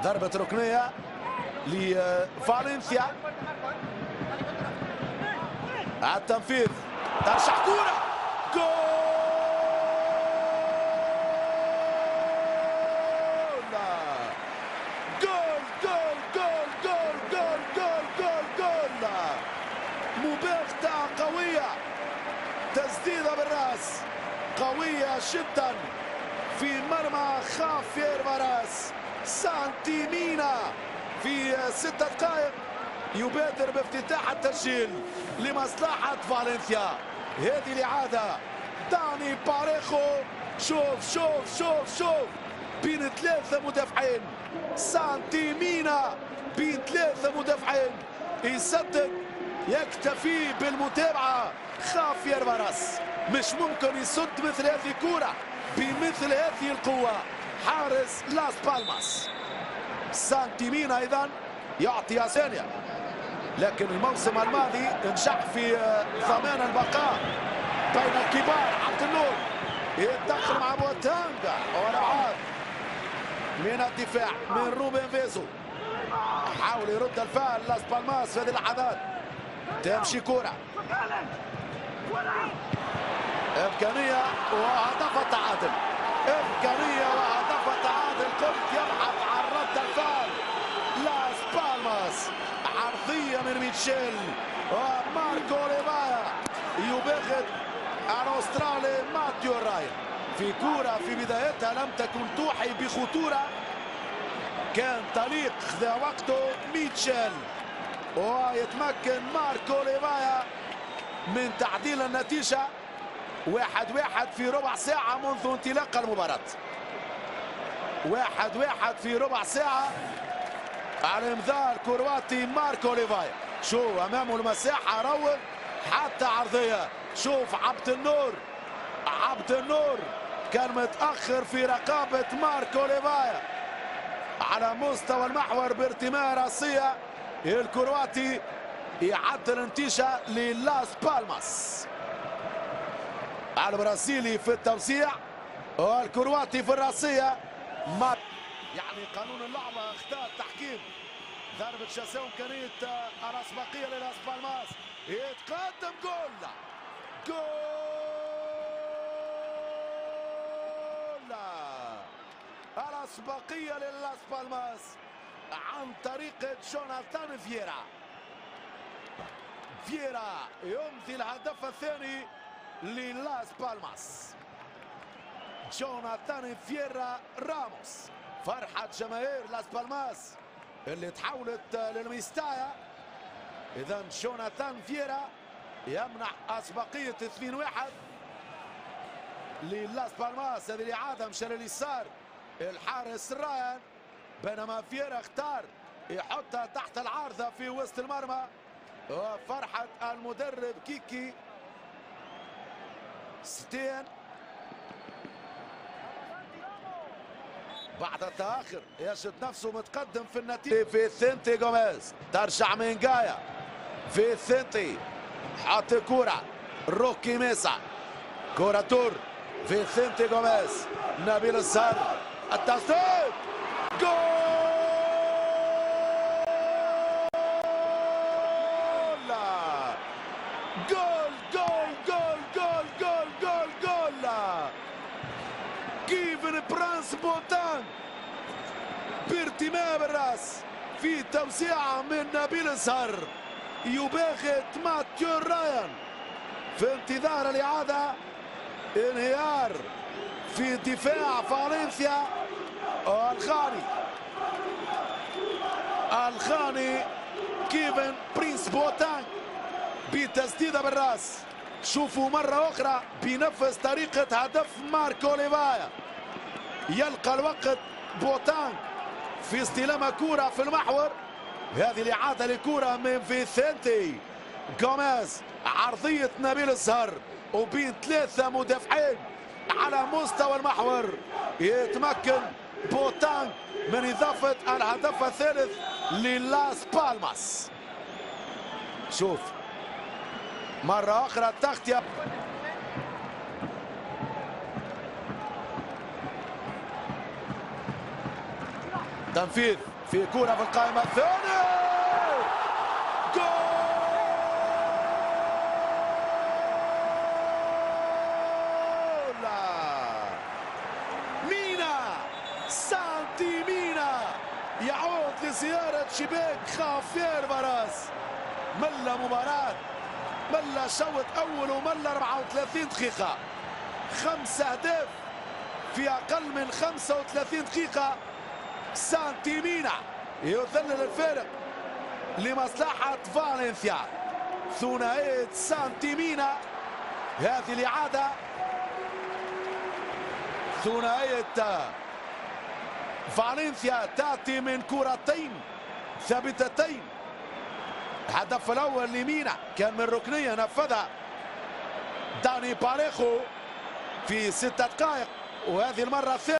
ضربة ركنية لفالنسيا. التنفيذ، ترشح كورة، جول! جول جول جول جول جول جول جول جول! مباغتة قوية، تسديدة بالراس قوية جدا في مرمى خافير فاراس. سانتي مينا في 6 دقائق يبادر بافتتاح التسجيل لمصلحة فالنسيا. هذه الإعادة داني باريخو، شوف شوف شوف شوف بين 3 مدافعين، سانتي مينا بين 3 مدافعين يسدد، يكتفي بالمتابعة. خافير فاراس مش ممكن يسد مثل هذه الكرة بمثل هذه القوة. حارس لاس بالماس سانتي مينا ايضا يعطي ثانية، لكن الموسم الماضي نجح في ضمان البقاء بين الكبار. عبد النور يتدخل مع بوتانغا والابعاد من الدفاع من روبن فيزو، حاول يرد الفعل لاس بالماس في هذه اللحظات. تمشي كرة، إمكانية وهدف التعادل، إمكانية وهدف التعادل. قلت يبحث عن رد الفعل لاس بالماس، عرضية من ميتشيل وماركو ليفايا يباغت الأسترالي ماتيو راين في كرة في بدايتها لم تكن توحي بخطورة، كان طليق ذا وقته ميتشيل، ويتمكن ماركو ليفايا من تعديل النتيجة. 1-1 في ربع ساعة منذ انطلاق المباراة. 1-1 في ربع ساعة على انذار كرواتي ماركو ليفايا. شو امامه المساحة، روض حتى عرضية. شوف عبد النور كان متأخر في رقابة ماركو ليفايا على مستوى المحور بارتماء راسية. الكرواتي يعدل النتيجة للاس بالماس. البرازيلي في التوزيع والكرواتي في الراسية. يعني قانون اللعبة اختار تحكيم ضربة جزاء وإمكانية الأسبقية للاس بالماس. يتقدم جول، الأسبقية للاس بالماس عن طريق جوناثان فييرا يمضي الهدف الثاني للاس بالماس. جوناثان فييرا راموس، فرحة جماهير لاس بالماس اللي تحولت للميستايا. إذا جوناثان فييرا يمنح أسبقية 2-1 للاس بالماس. هذه الإعادة مشى لليسار الحارس رايان، بينما فييرا اختار يحطها تحت العارضة في وسط المرمى. وفرحة المدرب كيكي ستين بعد التأخر يجد نفسه متقدم في النتيجة. فيسنتي غوميز ترجع من جايا، فيسنتي حط كرة، روكي ميسا، كرة تور، فيسنتي غوميز، نبيل الزهر، التسديد، جول! جول جول جول جول جول جول جول! كيفن برانس بوتان بارتماء بالراس في توزيعة من نبيل الزهر يباغت ماتيو رايان في انتظار الإعادة. انهيار في دفاع فالنسيا. الخاني كيفن برينس بوتان بتسديدة بالراس. شوفوا مرة أخرى بنفس طريقة هدف ماركو ليفايا، يلقى الوقت بوتان في استلام كرة في المحور. هذه الإعادة لكرة من فيسنتي غوميز، عرضية نبيل الزهر وبين 3 مدافعين على مستوى المحور. يتمكن بوتان من إضافة الهدف الثالث للاس بالماس. شوف مرة أخرى التغطية، تنفيذ في كرة في القائمة الثانية. جول! مينا سانتي مينا يعود لزيارة شباك خافير باراس. ملا مباراة، ملا شوط أول وملا 34 دقيقة. 5 أهداف في أقل من 35 دقيقة. سانتي مينا يذلل الفارق لمصلحة فالنسيا. ثنائية سانتي مينا، هذه الإعادة ثنائية فالنسيا تأتي من كرتين ثابتتين. الهدف الأول لمينا كان من ركنية نفذها داني باريخو في 6 دقائق، وهذه المرة الثانية